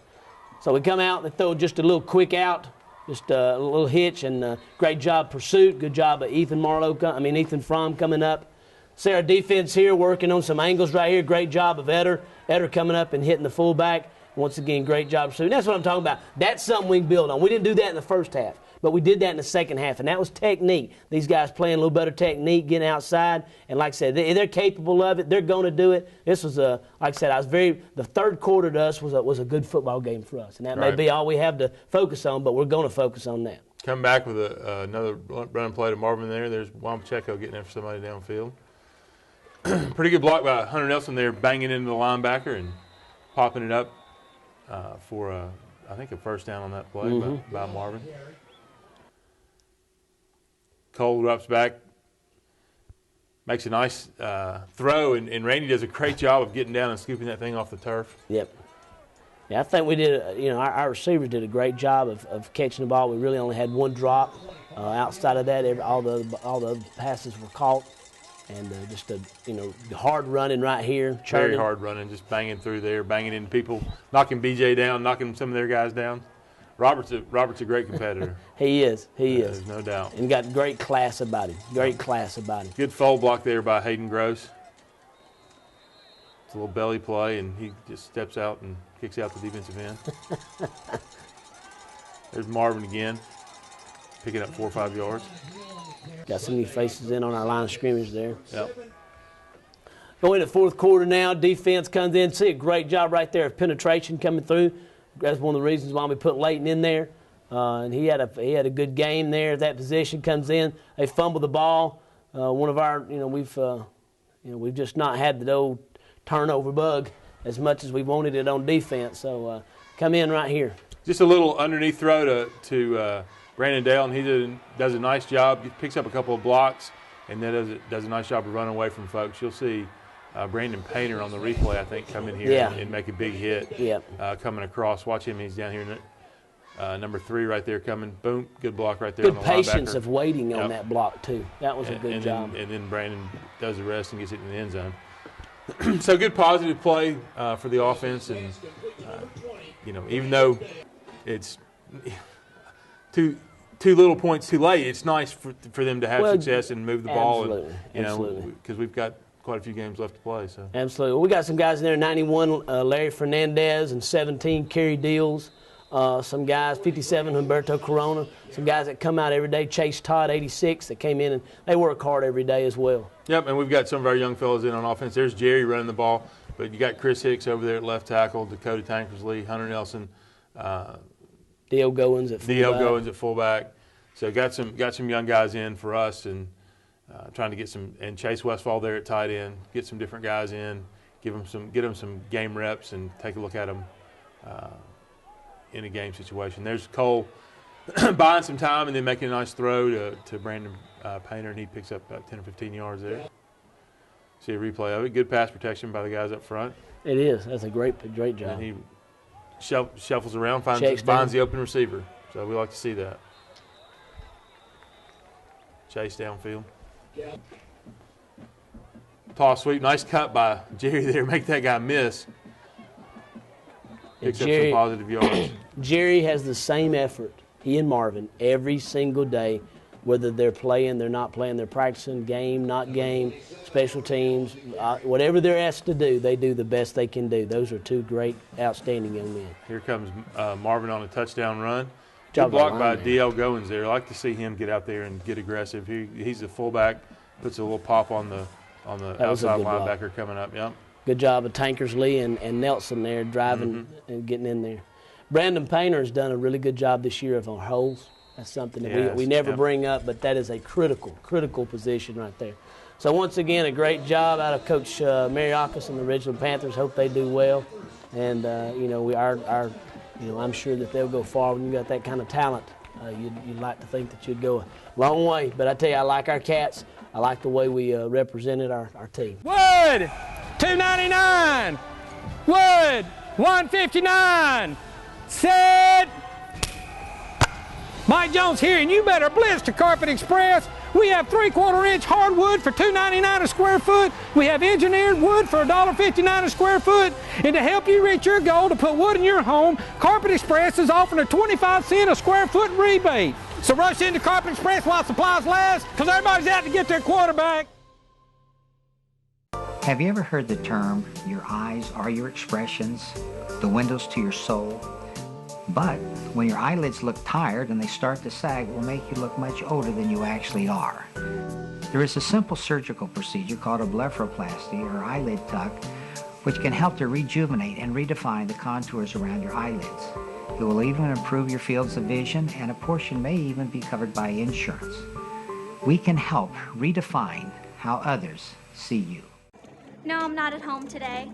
So we come out and throw just a little quick out. Just a little hitch, and great job pursuit. Good job of Ethan Fromm coming up. See our defense here working on some angles right here. Great job of Eder coming up and hitting the fullback. Once again, great job pursuit. That's what I'm talking about. That's something we can build on. We didn't do that in the first half, but we did that in the second half, and that was technique. These guys playing a little better technique, getting outside, and like I said, they're capable of it. They're going to do it. This was like I said, the third quarter to us was a good football game for us, and that may be all we have to focus on, but we're going to focus on that. Come back with another run play to Marvin there. There's Juan Pacheco getting after somebody downfield. Pretty good block by Hunter Nelson there, banging into the linebacker and popping it up for, I think, a first down on that play by Marvin. Cole drops back, makes a nice throw, and Randy does a great job of getting down and scooping that thing off the turf. Yep. Yeah, I think we did. You know, our receivers did a great job of catching the ball. We really only had one drop. Outside of that, all the other passes were caught, and just a hard running right here. Churning. Very hard running, just banging through there, banging into people, knocking BJ down, knocking some of their guys down. Robert's a great competitor. He is. He is. There's no doubt. And got great class about him. Great class about him. Good fold block there by Hayden Gross. It's a little belly play, and he just steps out and kicks out the defensive end. There's Marvin again, picking up 4 or 5 yards. Got some new faces in on our line of scrimmage there. Yep. Going into fourth quarter now, defense comes in. See a great job right there of penetration coming through. That's one of the reasons why we put Leighton in there. And he had a good game there. That position comes in. They fumble the ball. One of our, we've just not had the old turnover bug as much as we wanted it on defense. So come in right here. Just a little underneath throw to Brandon Dale, and he does a nice job. He picks up a couple of blocks, and then does a nice job of running away from folks. You'll see Brandon Painter on the replay, I think, come in here and make a big hit. Coming across. Watch him. He's down here. Number 3 right there coming. Boom. Good block right there. Good on the patience linebacker. of waiting on that block, too. That was a good job. And then Brandon does the rest and gets it in the end zone. So good positive play for the offense. And, even though it's two little points too late, it's nice for them to have success and move the ball. And, because we've got quite a few games left to play. So absolutely. Well, we got some guys in there, 91, Larry Fernandez, and 17, Kerry Deals. Some guys, 57, Humberto Corona. Some guys that come out every day, Chase Todd, 86, that came in, and they work hard every day as well. Yep, and we've got some of our young fellows in on offense. There's Jerry running the ball, but you got Chris Hicks over there at left tackle, Dakota Tankersley, Hunter Nelson, D.L. Goins at fullback. So got some young guys in for us, and trying to get some, and Chase Westfall there at tight end, get some different guys in, get them some game reps, and take a look at them in a game situation. There's Cole buying some time and then making a nice throw to Brandon Painter, and he picks up about 10 or 15 yards there. See a replay of it. Good pass protection by the guys up front. It is. That's a great job. And he shuffles around, finds the open receiver. So we like to see that. Chase downfield. Toss sweep. Nice cut by Jerry there. Make that guy miss. Picks up some positive yards. Jerry has the same effort, he and Marvin, every single day, whether they're playing, they're not playing, they're practicing, game, not game, special teams, whatever they're asked to do, they do the best they can do. Those are two great, outstanding young men. Here comes Marvin on a touchdown run. Good block by D.L. Goins there. I like to see him get out there and get aggressive. He's a fullback, puts a little pop on the outside linebacker coming up. Yep. Good job of Tankersley and Nelson there driving and getting in there. Brandon Painter has done a really good job this year on holes. That's something that we never bring up, but that is a critical position right there. So once again, a great job out of Coach Mariakis and the Ridgeland Panthers. Hope they do well, and I'm sure that they'll go far when you got that kind of talent. You'd like to think that you'd go a long way, but I tell you, I like our Cats. I like the way we represented our team. Wood, $2.99. Wood, $1.59. Set. Mike Jones here, and you better blitz to Carpet Express. We have 3/4-inch hardwood for $2.99 a square foot. We have engineered wood for $1.59 a square foot. And to help you reach your goal to put wood in your home, Carpet Express is offering a 25-cent a square foot rebate. So rush into Carpet Express while supplies last, because everybody's out to get their quarterback. Have you ever heard the term, your eyes are your expressions, the windows to your soul? But when your eyelids look tired and they start to sag, it will make you look much older than you actually are. There is a simple surgical procedure called a blepharoplasty, or eyelid tuck, which can help to rejuvenate and redefine the contours around your eyelids. It will even improve your fields of vision, and a portion may even be covered by insurance. We can help redefine how others see you. No, I'm not at home today.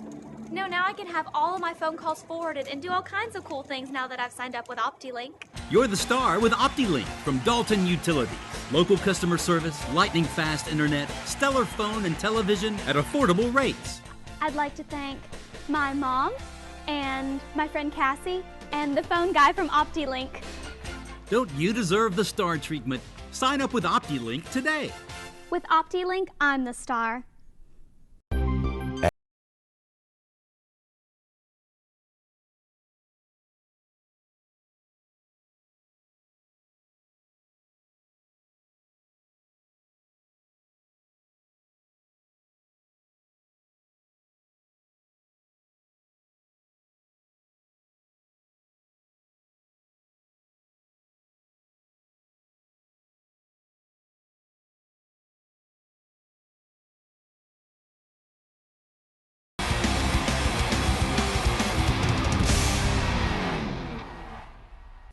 No, now I can have all of my phone calls forwarded and do all kinds of cool things now that I've signed up with OptiLink. You're the star with OptiLink from Dalton Utilities. Local customer service, lightning fast internet, stellar phone and television at affordable rates. I'd like to thank my mom and my friend Cassie, and the phone guy from OptiLink. Don't you deserve the star treatment? Sign up with OptiLink today. With OptiLink, I'm the star.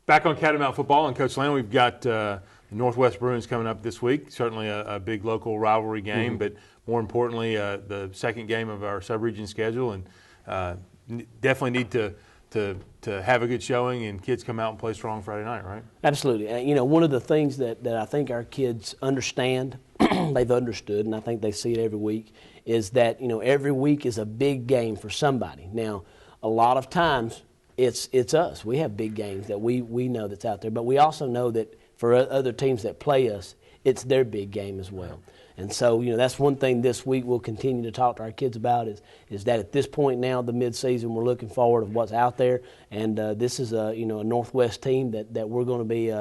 Back on Catamount football and Coach Land, we've got the Northwest Bruins coming up this week. Certainly a big local rivalry game, but more importantly, the second game of our sub-region schedule, and definitely need to have a good showing and kids come out and play strong Friday night, right? Absolutely. You know, one of the things that I think our kids understand, they've understood, and I think they see it every week, is that, you know, every week is a big game for somebody. Now, a lot of times, it's us. We have big games that we know that's out there, but we also know that for other teams that play us, it's their big game as well. And so, you know, that's one thing this week we'll continue to talk to our kids about is that at this point now, the midseason, we're looking forward to what's out there, and this is a Northwest team that we're going to be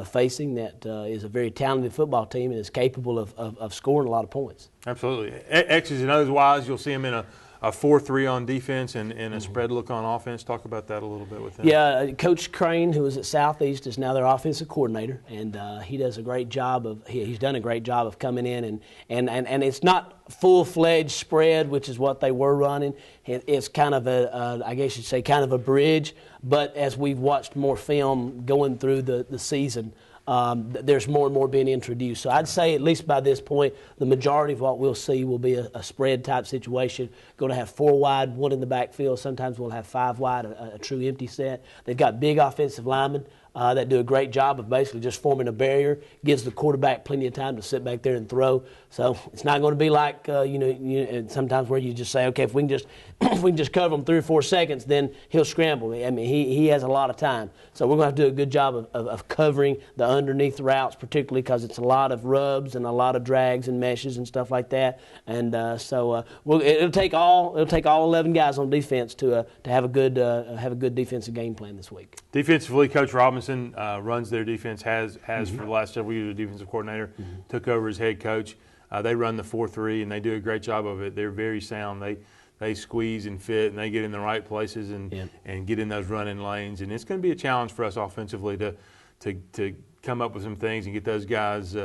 facing that is a very talented football team and is capable of scoring a lot of points. Absolutely. X's and O's wise, you'll see them in a 4-3 on defense and a spread look on offense. Talk about that a little bit with them. Yeah, Coach Crane, who is at Southeast, is now their offensive coordinator, and he does a great job of he's done a great job of coming in and it's not full-fledged spread, which is what they were running. It's kind of I guess you'd say kind of a bridge, but as we've watched more film going through the season, there's more and more being introduced. So I'd say at least by this point, the majority of what we'll see will be a spread type situation. Going to have 4 wide, 1 in the backfield. Sometimes we'll have 5 wide, a true empty set. They've got big offensive linemen that do a great job of basically just forming a barrier, gives the quarterback plenty of time to sit back there and throw. So it's not going to be like sometimes where you just say, okay, if we can just cover him 3 or 4 seconds, then he'll scramble. I mean, he has a lot of time. So we're going to have to do a good job of covering the underneath routes, particularly because it's a lot of rubs and a lot of drags and meshes and stuff like that. And it'll take all 11 guys on defense to have a good defensive game plan this week. Defensively, Coach Robinson runs their defense, has for the last several years. The defensive coordinator took over as head coach. They run the 4-3, and they do a great job of it. They're very sound. They squeeze and fit, and they get in the right places and get in those running lanes. And it's going to be a challenge for us offensively to come up with some things and get those guys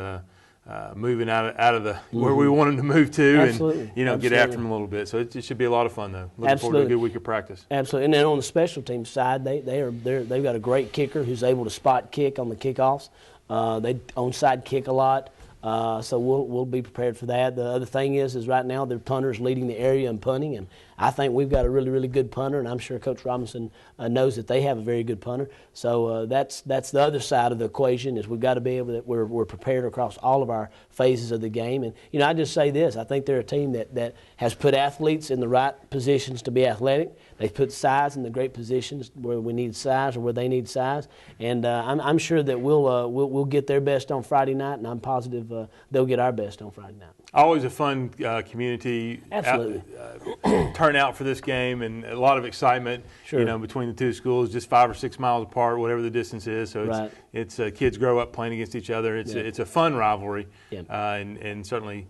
moving out of the where we want them to move to. Absolutely. And get after them a little bit. So it should be a lot of fun though. Looking forward to a good week of practice. Absolutely. And then on the special team side, they've got a great kicker who's able to spot kick on the kickoffs. They onside kick a lot. So we'll be prepared for that. The other thing is right now their punter's leading the area in punting, and I think we've got a really, really good punter, and I'm sure Coach Robinson knows that they have a very good punter. So that's the other side of the equation is we've got to be able to we're prepared across all of our phases of the game. And I just say this: I think they're a team that has put athletes in the right positions to be athletic. They've put size in the great positions where we need size or where they need size, and I'm sure that we'll get their best on Friday night, and I'm positive they'll get our best on Friday night. Always a fun community turnout for this game, and a lot of excitement. Sure. Between the two schools, just 5 or 6 miles apart, whatever the distance is. So it's kids grow up playing against each other. It's a fun rivalry, and certainly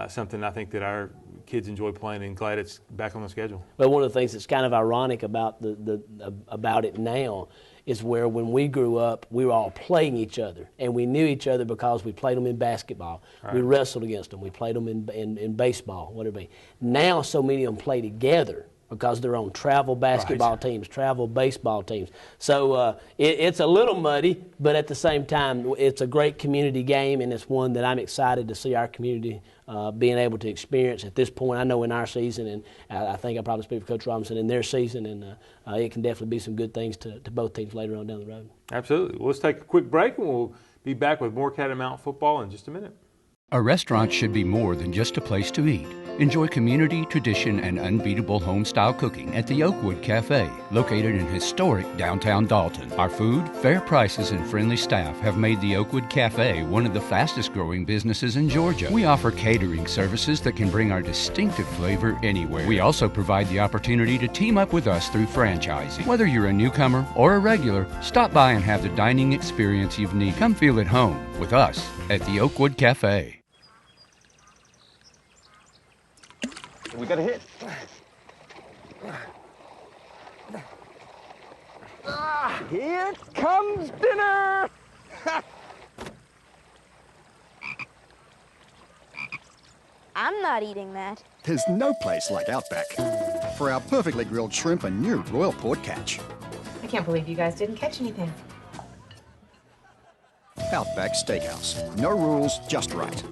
something I think that our kids enjoy playing, and glad it's back on the schedule. But one of the things that's kind of ironic about about it now is where when we grew up, we were all playing each other, and we knew each other because we played them in basketball. Right. We wrestled against them. We played them in baseball, whatever it be. Now so many of them play together because they're on travel basketball teams, travel baseball teams. So it's a little muddy, but at the same time, it's a great community game, and it's one that I'm excited to see our community being able to experience at this point. I know in our season, and I think I probably speak for Coach Robinson in their season, and it can definitely be some good things to both teams later on down the road. Absolutely. Well, let's take a quick break, and we'll be back with more Catamount football in just a minute. A restaurant should be more than just a place to eat. Enjoy community, tradition, and unbeatable home-style cooking at the Oakwood Cafe, located in historic downtown Dalton. Our food, fair prices, and friendly staff have made the Oakwood Cafe one of the fastest-growing businesses in Georgia. We offer catering services that can bring our distinctive flavor anywhere. We also provide the opportunity to team up with us through franchising. Whether you're a newcomer or a regular, stop by and have the dining experience you've needed. Come feel at home with us at the Oakwood Cafe. We got a hit. Here comes dinner! I'm not eating that. There's no place like Outback for our perfectly grilled shrimp and new royal pork catch. I can't believe you guys didn't catch anything. Outback Steakhouse. No rules, just right.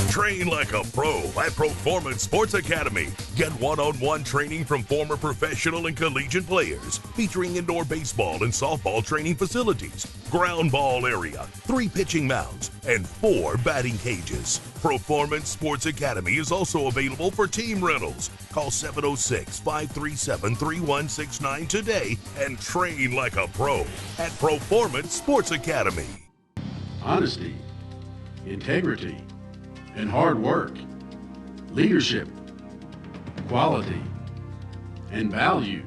Train like a pro at Performance Sports Academy. Get one-on-one training from former professional and collegiate players, featuring indoor baseball and softball training facilities, ground ball area, 3 pitching mounds, and 4 batting cages. Performance Sports Academy is also available for team rentals. Call 706-537-3169 today and train like a pro at Performance Sports Academy. Honesty, integrity, and hard work, leadership, quality, and value.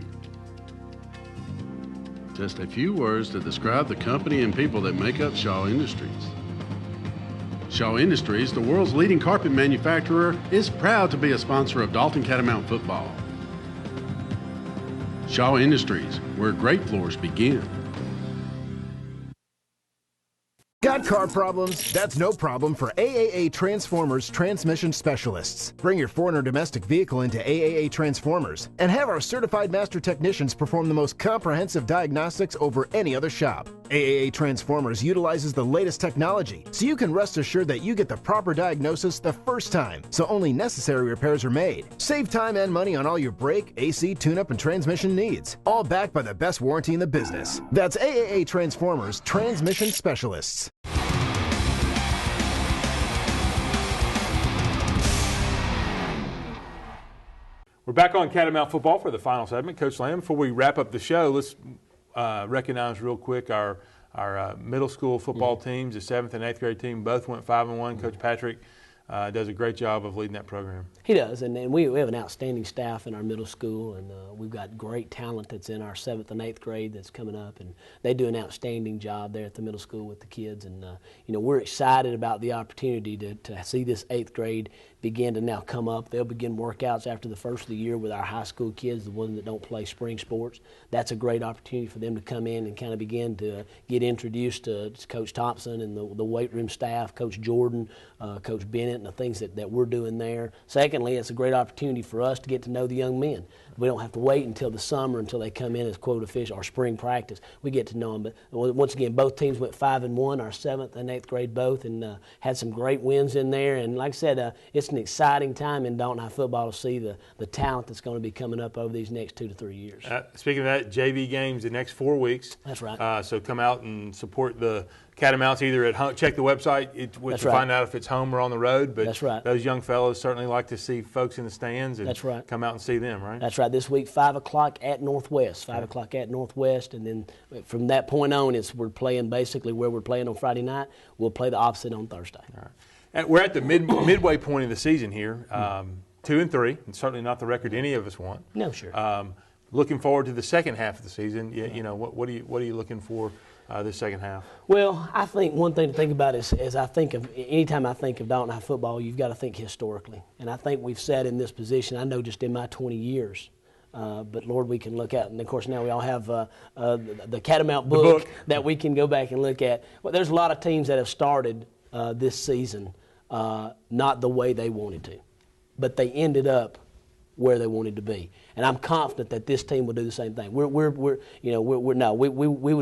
Just a few words to describe the company and people that make up Shaw Industries. Shaw Industries, the world's leading carpet manufacturer, is proud to be a sponsor of Dalton Catamount football. Shaw Industries, where great floors begin. Got car problems? That's no problem for AAA Transformers Transmission Specialists. Bring your foreign or domestic vehicle into AAA Transformers and have our certified master technicians perform the most comprehensive diagnostics over any other shop. AAA Transformers utilizes the latest technology, so you can rest assured that you get the proper diagnosis the first time, so only necessary repairs are made. Save time and money on all your brake, AC, tune-up, and transmission needs, all backed by the best warranty in the business. That's AAA Transformers Transmission Specialists. We're back on Catamount football for the final segment. Coach Lamb, before we wrap up the show, let's recognize real quick our middle school football teams. The 7th and 8th grade team both went 5-1. Coach Patrick does a great job of leading that program. He does, and we have an outstanding staff in our middle school, and we've got great talent that's in our 7th and 8th grade that's coming up, and they do an outstanding job there at the middle school with the kids, and we're excited about the opportunity to see this 8th grade begin to now come up. They'll begin workouts after the first of the year with our high school kids, the ones that don't play spring sports. That's a great opportunity for them to come in and kind of begin to get introduced to Coach Thompson and the weight room staff, Coach Jordan, Coach Bennett, and the things that we're doing there. Secondly, it's a great opportunity for us to get to know the young men. We don't have to wait until the summer until they come in as quote official or spring practice. We get to know them. But once again, both teams went 5-1, our 7th and 8th grade both, and had some great wins in there. And like I said, it's an exciting time in Dalton High football to see the talent that's going to be coming up over these next 2 to 3 years. Speaking of that, JV games the next 4 weeks. That's right. So come out and support the Catamounts either at home. Check the website to find out if it's home or on the road. But that's right. Those young fellows certainly like to see folks in the stands and that's right. come out and see them, right? That's right. This week, 5 o'clock at Northwest. 5 o'clock at Northwest. And then from that point on, we're playing basically where we're playing on Friday night. We'll play the opposite on Thursday. All right. And we're at the midway point of the season here. 2-3, and certainly not the record any of us want. No, sure. Looking forward to the second half of the season. What are you looking for this second half? Well, I think one thing to think about is I think of anytime I think of Dalton High football, you've got to think historically, and I think we've sat in this position. I know just in my 20 years. But Lord, we can look at, and of course now we all have the Catamount book that we can go back and look at. Well, there's a lot of teams that have started this season not the way they wanted to, but they ended up where they wanted to be, and I'm confident that this team will do the same thing. We would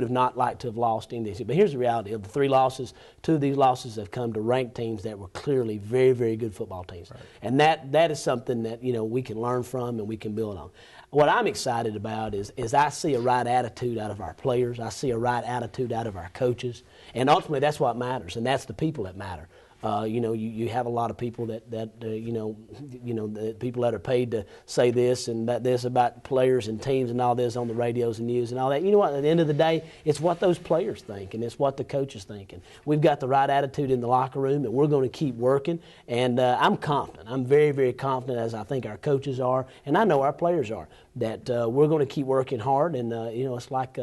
have not liked to have lost any of these, but here's the reality of the 3 losses. 2 of these losses have come to ranked teams that were clearly very, very good football teams, right. And that is something that we can learn from and we can build on. what I'm excited about is I see a right attitude out of our players. I see a right attitude out of our coaches. And ultimately, that's what matters, and that's the people that matter. You have a lot of people that the people that are paid to say this and this about players and teams and all this on the radios and news and all that. You know what? At the end of the day, it's what those players think and it's what the coaches think. And we've got the right attitude in the locker room, and we're going to keep working. And I'm confident. I'm very, very confident, as I think our coaches are, and I know our players are, that we're going to keep working hard. And it's like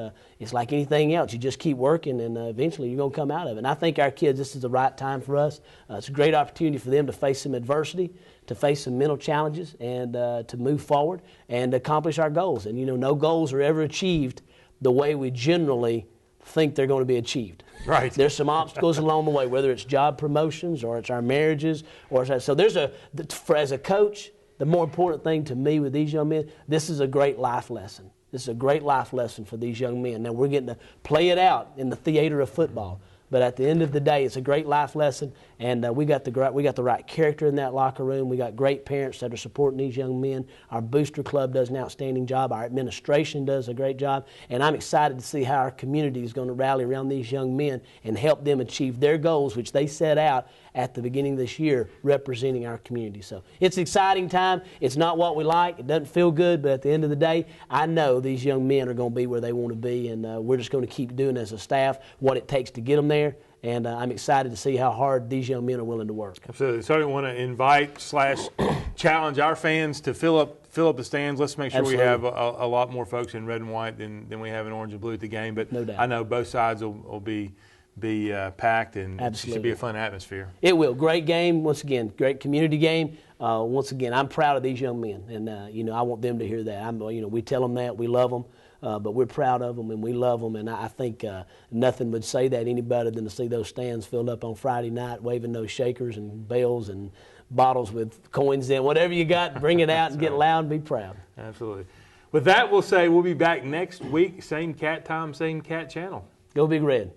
anything else. You just keep working, and eventually you're going to come out of it. And I think our kids, this is the right time for us. It's a great opportunity for them to face some adversity, to face some mental challenges, and to move forward and accomplish our goals. And, no goals are ever achieved the way we generally think they're going to be achieved. Right. There's some obstacles along the way, whether it's job promotions or it's our marriages. So as a coach, the more important thing to me with these young men, this is a great life lesson. This is a great life lesson for these young men. Now, we're getting to play it out in the theater of football. But at the end of the day, it's a great life lesson, and we got the right character in that locker room. We got great parents that are supporting these young men. Our booster club does an outstanding job. Our administration does a great job, and I'm excited to see how our community is going to rally around these young men and help them achieve their goals, which they set out at the beginning of this year, representing our community. So it's an exciting time. It's not what we like. It doesn't feel good, but at the end of the day, I know these young men are going to be where they want to be, and we're just going to keep doing as a staff what it takes to get them there. And I'm excited to see how hard these young men are willing to work. Absolutely. So I want to invite/challenge our fans to fill up the stands. Let's make sure Absolutely. we have a lot more folks in red and white than we have in orange and blue at the game. But No doubt. I know both sides will be packed, and it Absolutely. should be a fun atmosphere. It will. Great game. Once again, great community game. Once again, I'm proud of these young men, and I want them to hear that. We tell them that we love them. But we're proud of them and we love them, and I think nothing would say that any better than to see those stands filled up on Friday night, waving those shakers and bells and bottles with coins in. Whatever you got, bring it out and get loud and be proud. Absolutely. With that, we'll say we'll be back next week, same cat time, same cat channel. Go Big Red.